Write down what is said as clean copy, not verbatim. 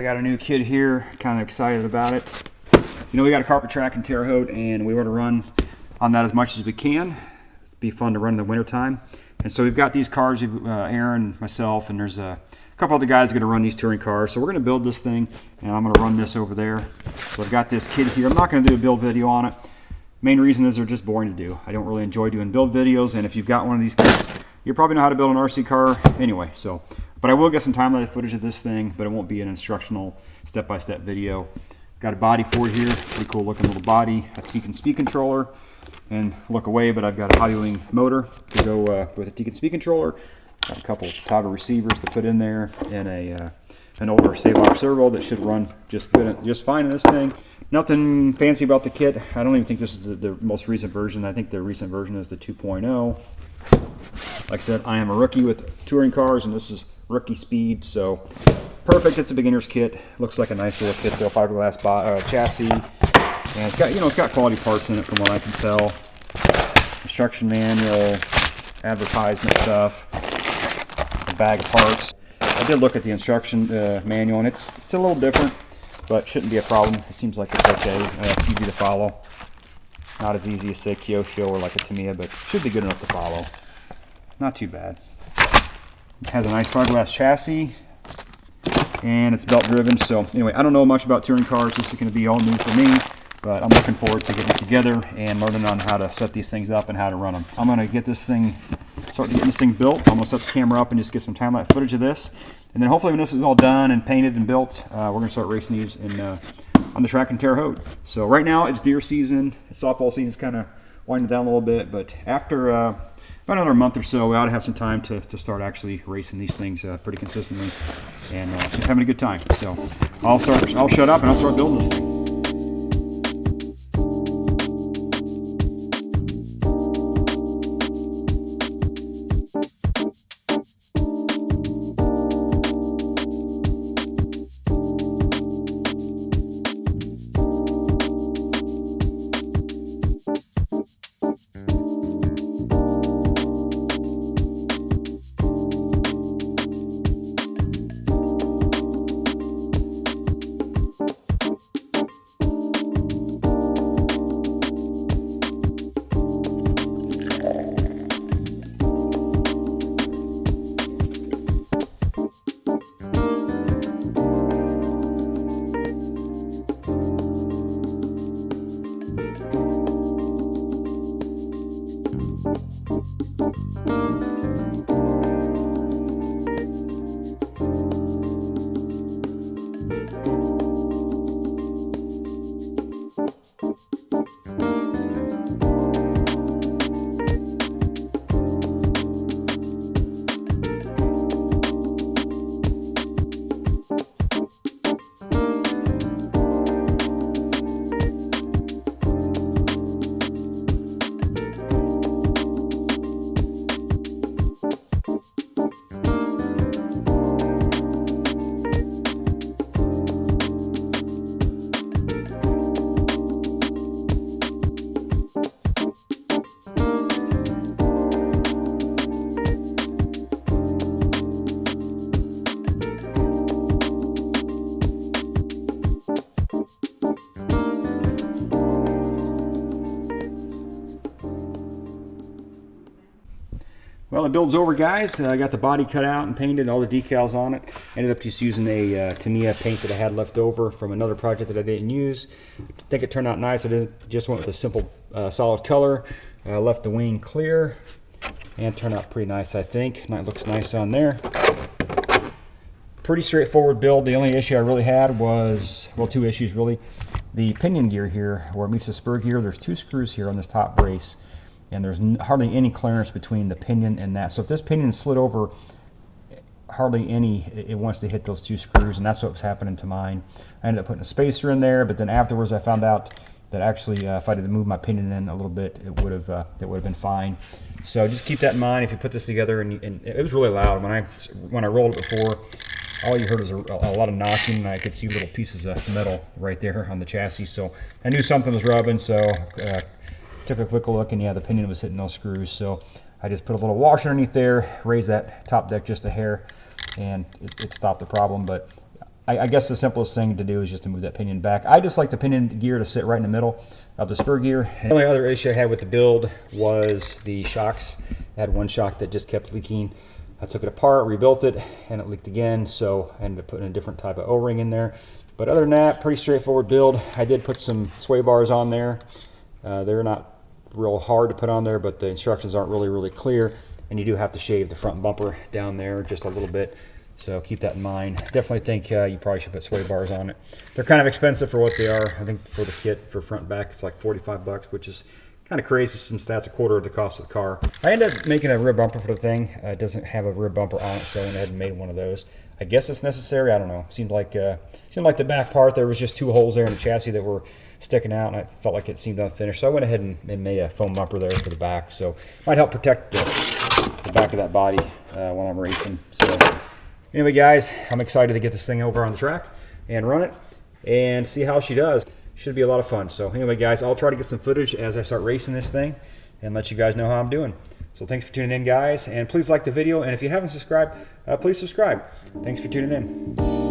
I got a new kit here, kind of excited about it. You know, we got a carpet track and Terre Haute, and we want to run on that as much as we can. It'd be fun to run in the wintertime. And so we've got these cars, Aaron, myself, and there's a couple other guys going to run these touring cars. So we're going to build this thing, and I'm going to run this over there. So I've got this kit here. I'm not going to do a build video on it. Main reason is they're just boring to do. I don't really enjoy doing build videos, and if you've got one of these kits, you probably know how to build an RC car anyway. So, but I will get some time-lapse footage of this thing, but it won't be an instructional step-by-step video. Got a body for it here, pretty cool looking little body, a Tekin speed controller, and look away, but I've got a hobby wing motor to go with a Tekin speed controller. Got a couple toggle receivers to put in there, and an older Save-Off servo that should run just fine in this thing. Nothing fancy about the kit. I don't even think this is the most recent version. I think the recent version is the 2.0. Like I said, I am a rookie with touring cars, and this is rookie speed, so perfect. It's a beginner's kit. Looks like a nice little kit, though. Fiberglass chassis, and it's got, you know, it's got quality parts in it from what I can tell. Instruction manual, advertisement stuff, a bag of parts. I did look at the instruction manual, and it's a little different, but shouldn't be a problem. It seems like it's okay. It's easy to follow. Not as easy as, say, Kyosho or like a Tamiya, but should be good enough to follow. Not too bad. It has a nice fiberglass chassis, and it's belt driven. So anyway, I don't know much about touring cars. This is going to be all new for me, but I'm looking forward to getting it together and learning on how to set these things up and how to run them. I'm going to get this thing, start getting this thing built. I'm going to set the camera up and just get some time-lapse footage of this. And then hopefully when this is all done and painted and built, we're going to start racing these on the track in Terre Haute. So right now it's deer season. Softball season's kind of winding down a little bit, but after about another month or so, we ought to have some time to start actually racing these things pretty consistently and just having a good time. So I'll shut up and I'll start building this thing. Well, the build's over, guys. I got the body cut out and painted, all the decals on it. Ended up just using a Tamiya paint that I had left over from another project that I didn't use. I think it turned out nice. I just went with a simple solid color. Left the wing clear, and turned out pretty nice, I think. And it looks nice on there. Pretty straightforward build. The only issue I really had was, well, two issues really. The pinion gear here, where it meets the spur gear, there's two screws here on this top brace. And there's hardly any clearance between the pinion and that. So if this pinion slid over, hardly any, it wants to hit those two screws, and that's what was happening to mine. I ended up putting a spacer in there, but then afterwards I found out that actually if I did move my pinion in a little bit, it would have been fine. So just keep that in mind if you put this together. And it was really loud when I rolled it before. All you heard was a lot of knocking, and I could see little pieces of metal right there on the chassis. So I knew something was rubbing. So took a quick look, and yeah, the pinion was hitting those screws. So I just put a little washer underneath there, raised that top deck just a hair, and it stopped the problem. But I guess the simplest thing to do is just to move that pinion back. I just like the pinion gear to sit right in the middle of the spur gear. And the only other issue I had with the build was the shocks. I had one shock that just kept leaking. I took it apart, rebuilt it, and it leaked again, so I ended up putting a different type of O-ring in there. But other than that, pretty straightforward build. I did put some sway bars on there. They're not real hard to put on there, but the instructions aren't really clear, and you do have to shave the front bumper down there just a little bit, so keep that in mind. Definitely think you probably should put sway bars on it. They're kind of expensive for what they are. I think for the kit for front and back it's like 45 bucks, which is kind of crazy since that's a quarter of the cost of the car. I ended up making a rear bumper for the thing. It doesn't have a rear bumper on it, so I went ahead and made one of those. I guess it's necessary. I don't know. Seemed like the back part there was just 2 holes there in the chassis that were sticking out, and I felt like it seemed unfinished. So I went ahead and made a foam bumper there for the back. So it might help protect the back of that body when I'm racing. So anyway, guys, I'm excited to get this thing over on the track and run it and see how she does. Should be a lot of fun. So anyway, guys, I'll try to get some footage as I start racing this thing and let you guys know how I'm doing. So thanks for tuning in, guys, and please like the video, and if you haven't subscribed, please subscribe. Thanks for tuning in.